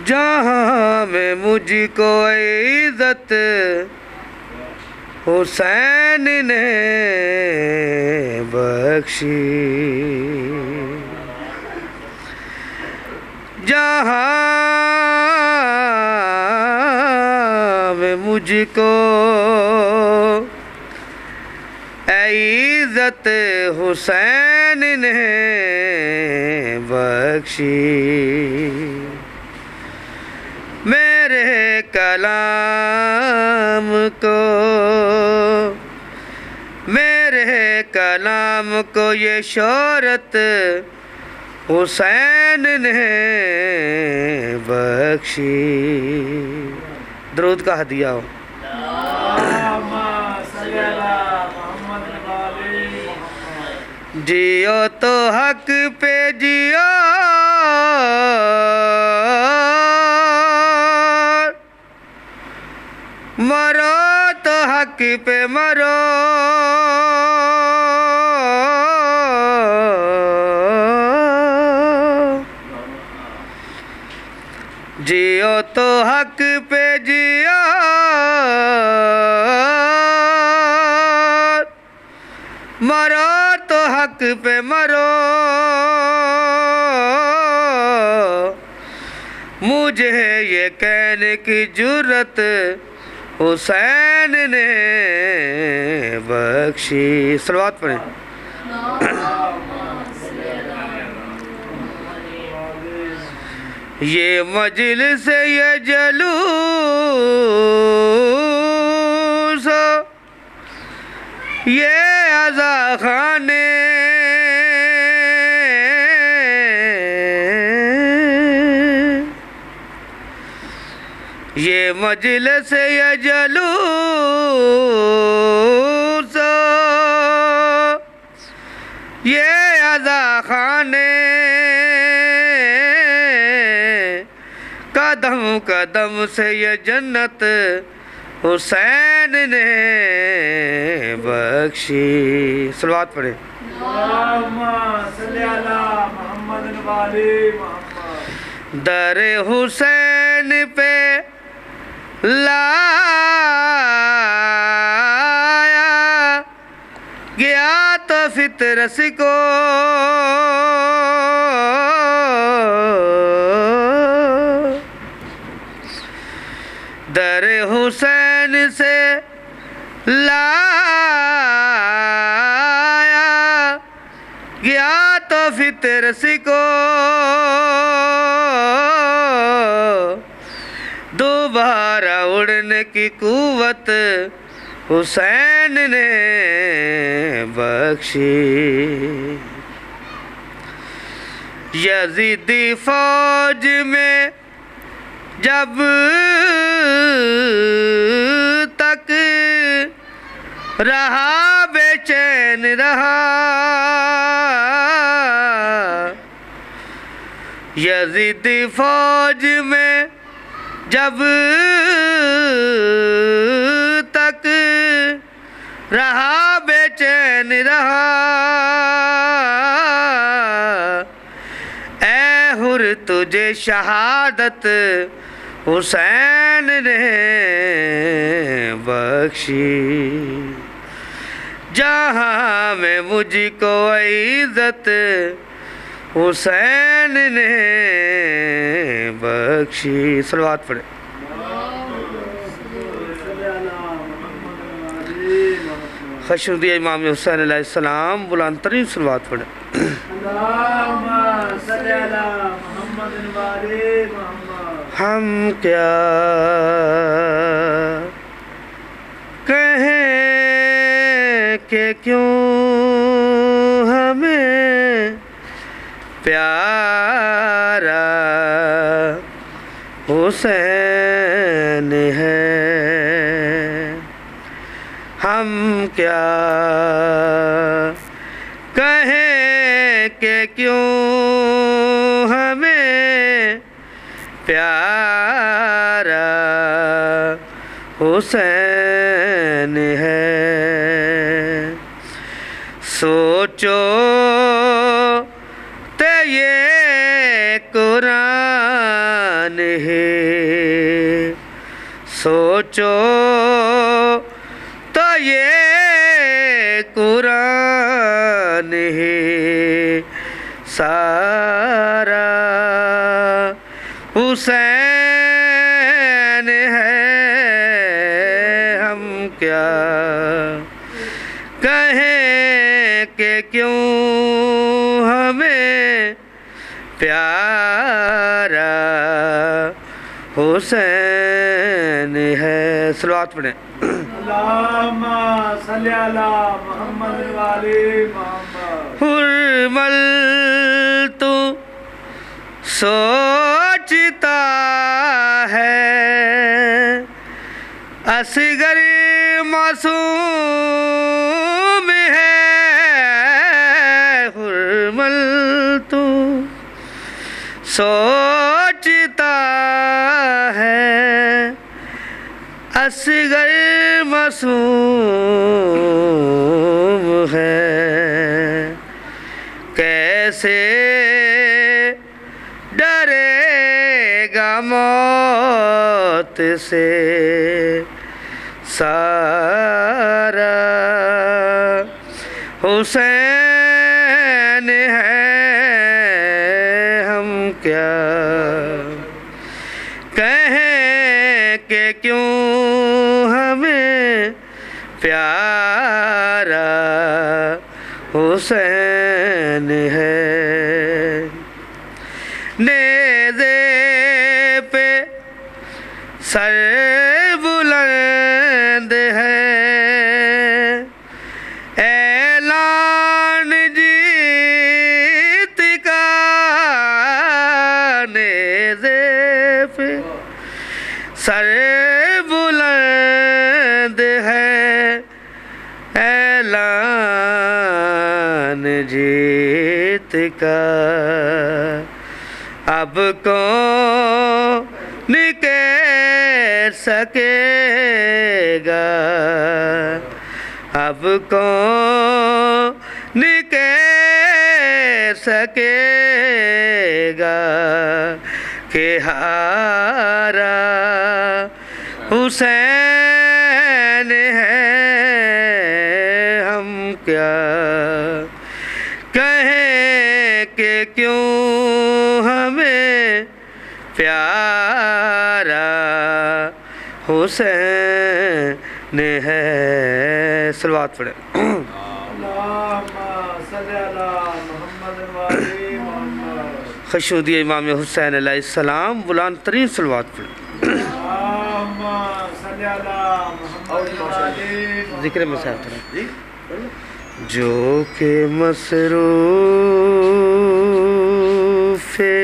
जहाँ में मुझको इज्जत हुसैन ने बख्शी, जहाँ में मुझको इज्जत हुसैन ने बख्शी, मेरे कलाम को, मेरे कलाम को ये शोहरत हुसैन ने बख्शी। दरूद का हदिया हो। जियो तो हक पे जियो, मरो तो हक पे मरो, जियो तो हक पे जियो, मरो तो हक पे मरो। मुझे ये कहने की जुर्रत हुसैन ने बख्शी। सलवात पढ़ें। ये मजलिस ये जलूस ये अज़ा खाने, ये मजलिस ये जलूस ये अज़ा खाने, कदम कदम से ये जन्नत हुसैन ने बख्शी। सलवात पढ़े। दर हुसैन पे लाया गया तो फितरस को, दर हुसैन से लाया गया तो फितरस को, दोबारा उड़ने की कुव्वत हुसैन ने बख्शी। यजीदी फौज में जब तक रहा बेचैन रहा, यजीदी फौज में जब तक रहा बेचैन रहा, ऐ हुर तुझे शहादत हुसैन ने बख्शी, जहाँ में मुझको इज्जत हुसैन ने बख्शी। सलवात पढ़े। खशनुद्दीन इमाम हुसैन अलैहिस्सलाम बुलंद तरीन सलवात पढ़े। हम क्या कहें कि क्यों हमें प्यारा हुसैन है, हम क्या कहें कि क्यों हमें प्यारा हुसैन है। सोचो ते ये को कुरान है, सोचो तो ये कुरान है सारा, हुसैन है। हम क्या कहें कि क्यों हमें प्यारा हुसैन है। सलवात पढ़ें। अल्लाहुम्मा सल्ली अला मुहम्मद वाले मोहम्मद। हुर्मल तू सोचता है असगर मासूम है, हुर्मल तू सोचता है असगर मासूम है। कैसे डरेगा मौत से सारा, हुसैन है। हम क्या कहें कि क्यों हमें प्यारा हुसैन है। नेज़े पे सर बुलंद है, ऐलान जीत का। नेज़े पे सर बुलंद है, ऐलान जीत का। अब कौन कह सकेगा, अब कौन कह सकेगा कि हारा हुसैन है। हम क्या कहें कि क्यों हमें प्यारा हुसैन है। सलवात पढ़े। अल्लाहुम्मा सल्ली अला मुहम्मद वाले मोहम्मद। खशूदी इमाम हुसैन अलैहिस्सलाम बुलंद तरीन सलवात पढ़े। अल्लाहुम्मा सल्ली अला मुहम्मद वाले जिक्र में साथ जो के मसरूफ़े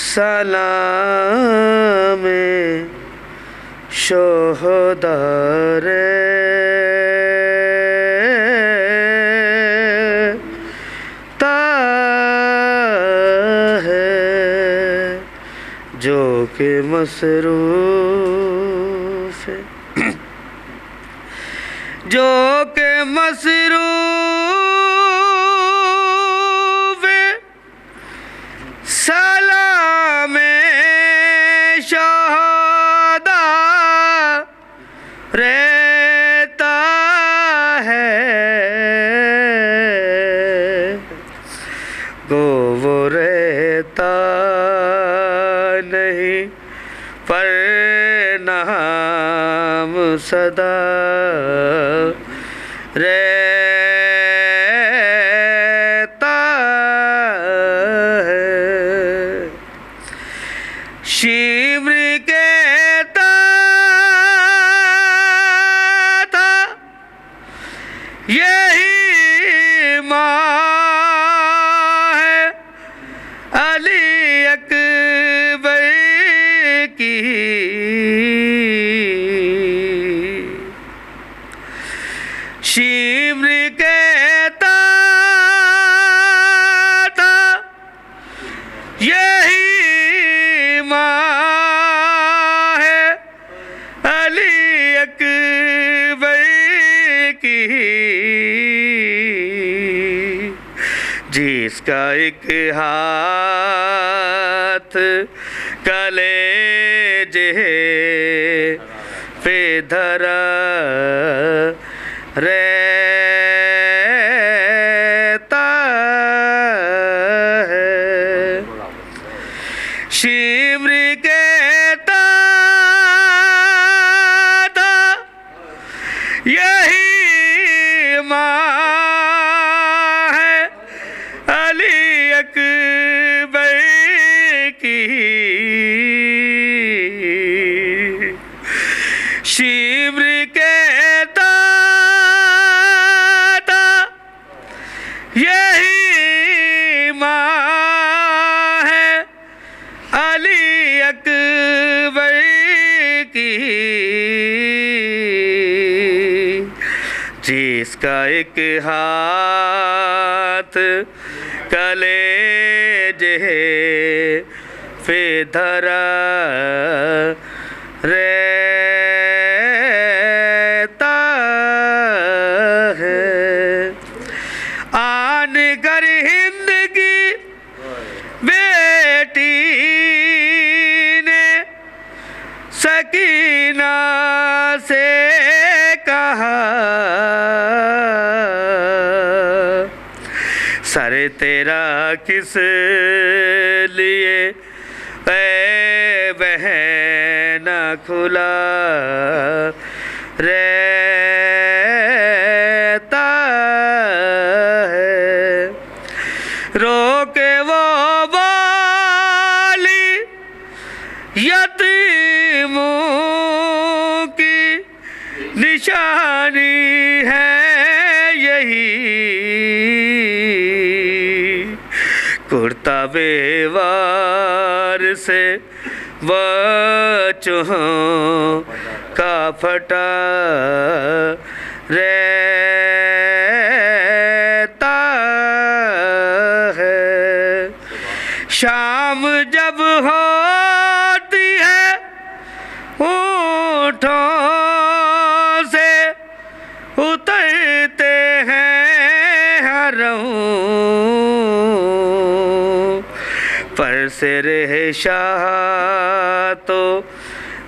सलाम शोहदार ता है, जो के मसरूफ़ जो के मसरूफ़ सलाम शोहदा रहता है, गो वो रहता नहीं पर नाम सदा रहता है। शिमर कहता था यही माँ है अली अकबर की, जिसका एक हाथ कलेजे पे धरा रहता है, शिमर कहता था यही माँ है अली अकबर की, शिमर कहता था यही माँ है अली अकबर की, जिसका एक हाथ कलेजे पे धरा रहता है। आन कर हिंद की बेटी ने सकीना से कहा, सर तेरा किस लिए ऐ बहन खुला रहता है, रोके वो वाली यतीमों की निशानी है यही, कुर्ता बेवार से बच्चों का फटा रहता है, शाम जब होती है ऊँटों से उतरते हैं हरम पर से रह शाह तो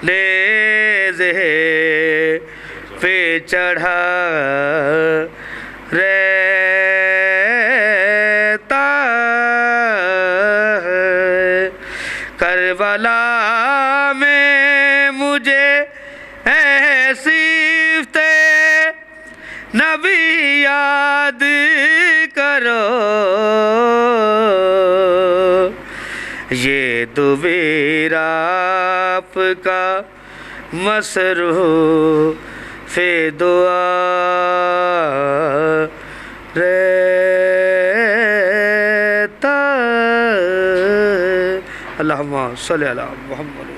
नेज़े पे चढ़ा रहता है, करबला में मुझे ऐसी नबी याद करो, ये दुबेरा आपका मसरूफ़ दुआ रहता। अल्लाहुम्मा सल्ली अला मुहम्मद।